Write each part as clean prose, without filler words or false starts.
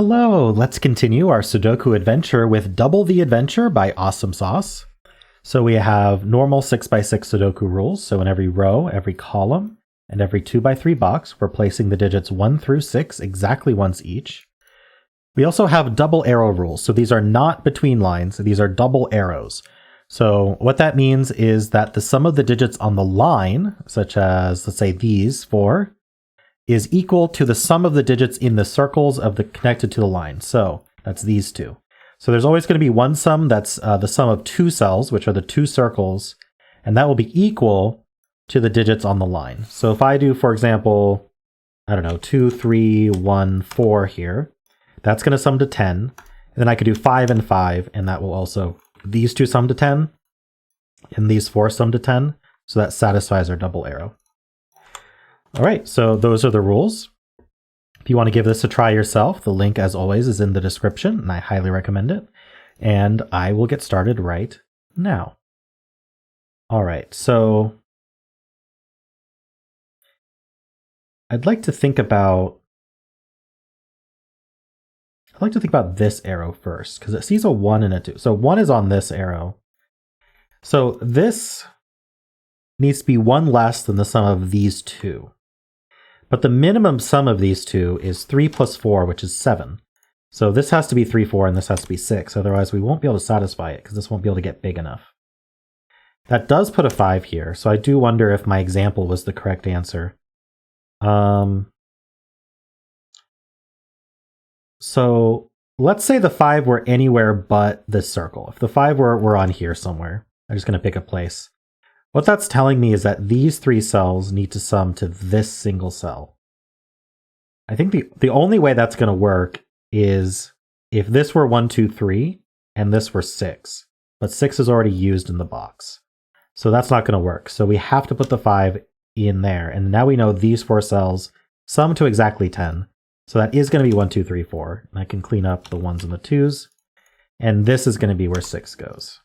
Hello, let's continue our Sudoku adventure with Double the Adventure by Awesomesauce. So we have normal 6x6 Sudoku rules. So in every row, every column, and every 2x3 box, we're placing the digits 1 through 6 exactly once each. We also have double arrow rules. So these are not between lines, these are double arrows. So what that means is that the sum of the digits on the line, such as, let's say these 4, is equal to the sum of the digits in the circles of the connected to the line. So that's these two. So there's always going to be one sum that's the sum of two cells, which are the two circles, and that will be equal to the digits on the line. So if I do, for example, I don't know, 2, 3, 1, 4 here, that's going to sum to 10. And then I could do 5 and 5, and that will also, these two sum to 10, and these 4 sum to 10. So that satisfies our double arrow. All right, so those are the rules. If you want to give this a try yourself, the link, as always, is in the description, and I highly recommend it. And I will get started right now. All right, so I'd like to think about this arrow first, because it sees a 1 and a 2. So 1 is on this arrow. So this needs to be 1 less than the sum of these two. But the minimum sum of these two is 3 plus 4, which is 7. So this has to be 3, 4, and this has to be 6. Otherwise, we won't be able to satisfy it, because this won't be able to get big enough. That does put a 5 here, so I do wonder if my example was the correct answer. So let's say the 5 were anywhere but this circle. If the 5 were on here somewhere, I'm just going to pick a place. What that's telling me is that these 3 cells need to sum to this single cell. I think the only way that's going to work is if this were 1, 2, 3, and this were 6. But 6 is already used in the box. So that's not going to work. So we have to put the 5 in there. And now we know these 4 cells sum to exactly 10. So that is going to be 1, 2, 3, 4. And I can clean up the 1s and the 2s. And this is going to be where 6 goes.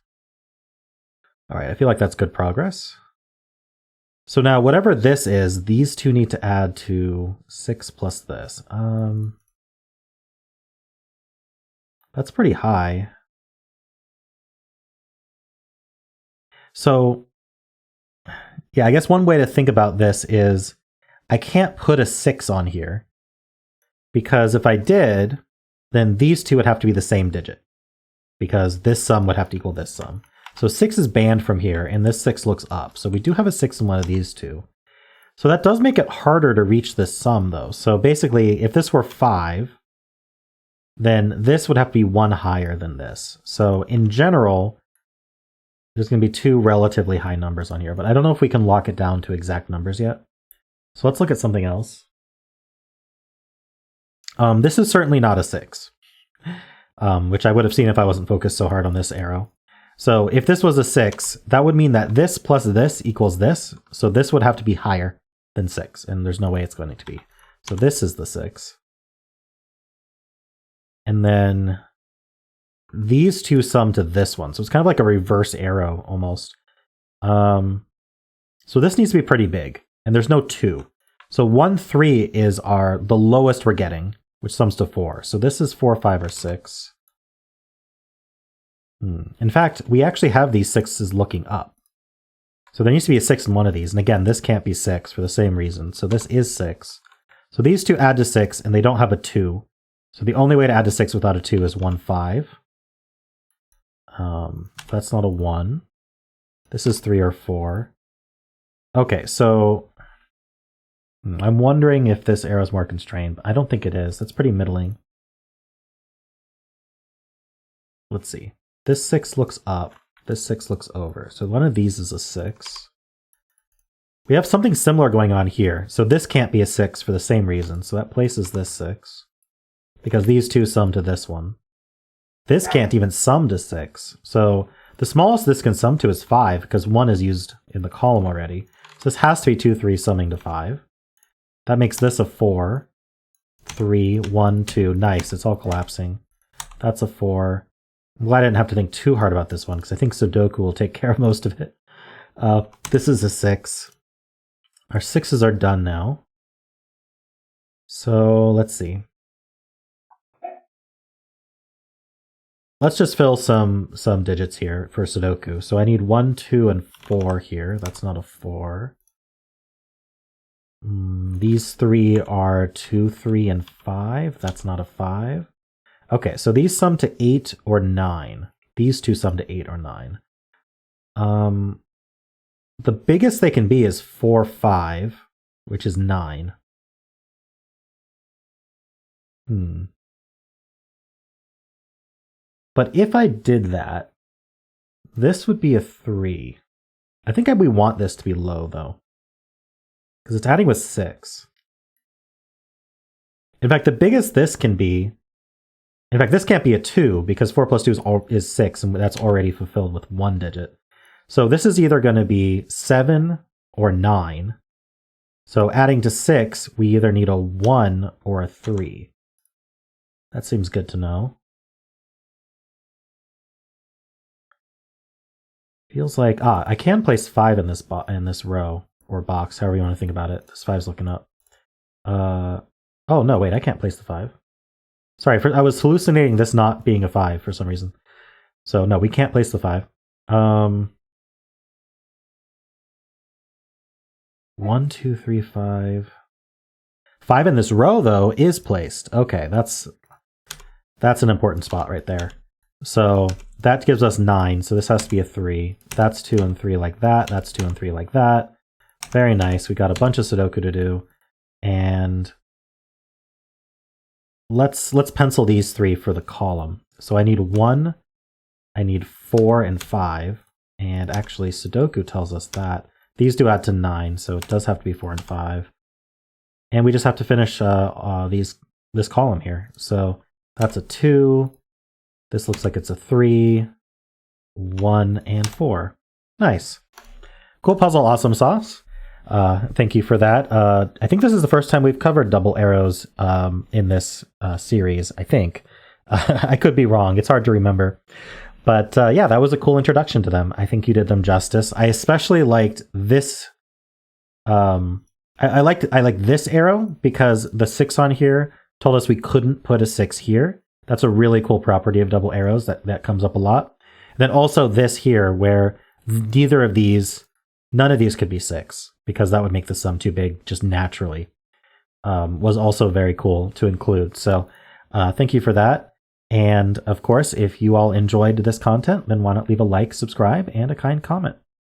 All right, I feel like that's good progress. So now whatever this is, these two need to add to 6 plus this. That's pretty high. So yeah, I guess one way to think about this is I can't put a 6 on here, because if I did, then these two would have to be the same digit, because this sum would have to equal this sum. So 6 is banned from here, and this 6 looks up. So we do have a 6 in one of these two. So that does make it harder to reach this sum, though. So basically, if this were 5, then this would have to be 1 higher than this. So in general, there's going to be 2 relatively high numbers on here, but I don't know if we can lock it down to exact numbers yet. So let's look at something else. This is certainly not a 6, which I would have seen if I wasn't focused so hard on this arrow. So if this was a 6, that would mean that this plus this equals this. So this would have to be higher than 6, and there's no way it's going to be. So this is the 6. And then these two sum to this one. So it's kind of like a reverse arrow almost. So this needs to be pretty big, and there's no 2. So 1, 3 is the lowest we're getting, which sums to 4. So this is 4, 5, or 6. In fact, we actually have these 6s looking up. So there needs to be a 6 in one of these. And again, this can't be 6 for the same reason. So this is 6. So these two add to 6, and they don't have a 2. So the only way to add to 6 without a 2 is 1, 5. That's not a 1. This is 3 or 4. Okay, so I'm wondering if this arrow is more constrained. I don't think it is. That's pretty middling. Let's see. This 6 looks up, this 6 looks over. So one of these is a 6. We have something similar going on here. So this can't be a 6 for the same reason. So that places this 6, because these two sum to this one. This can't even sum to 6. So the smallest this can sum to is 5, because 1 is used in the column already. So this has to be 2, 3 summing to 5. That makes this a 4, 3, 1, 2. Nice, it's all collapsing. That's a 4. I'm glad I didn't have to think too hard about this one, because I think Sudoku will take care of most of it. This is a 6. Our 6s are done now. So let's see. let's just fill some digits here for Sudoku. So I need 1, 2, and 4 here. That's not a 4. These 3 are 2, 3, and 5. That's not a 5. Okay, so these sum to 8 or 9. These two sum to 8 or 9. The biggest they can be is 4, 5, which is 9. But if I did that, this would be a 3. I think we want this to be low, though, because it's adding with 6. In fact, the biggest this can be... In fact, this can't be a 2, because 4 plus 2 is 6, and that's already fulfilled with 1 digit. So this is either going to be 7 or 9. So adding to 6, we either need a 1 or a 3. That seems good to know. Feels like, I can place 5 in this row, or box, however you want to think about it. This 5's looking up. Oh, no, wait, I can't place the 5. Sorry, I was hallucinating this not being a 5 for some reason. So, no, we can't place the 5. 1, 2, 3, 5. 5 in this row, though, is placed. Okay, that's an important spot right there. So that gives us 9, so this has to be a 3. That's 2 and 3 like that. That's 2 and 3 like that. Very nice. We got a bunch of Sudoku to do. And let's pencil these 3 for the column. So I need 1, I need 4 and 5. And actually, Sudoku tells us that. These do add to 9, so it does have to be 4 and 5. And we just have to finish this column here. So that's a 2. This looks like it's a 3, 1, and 4. Nice. Cool puzzle, Awesomesauce. Thank you for that. I think this is the first time we've covered double arrows in this series, I think. I could be wrong. It's hard to remember. But yeah, that was a cool introduction to them. I think you did them justice. I especially liked this. I liked this arrow because the 6 on here told us we couldn't put a 6 here. That's a really cool property of double arrows that comes up a lot. And then also this here, where none of these could be 6 because that would make the sum too big just naturally. Was also very cool to include. So thank you for that. And of course, if you all enjoyed this content, then why not leave a like, subscribe, and a kind comment.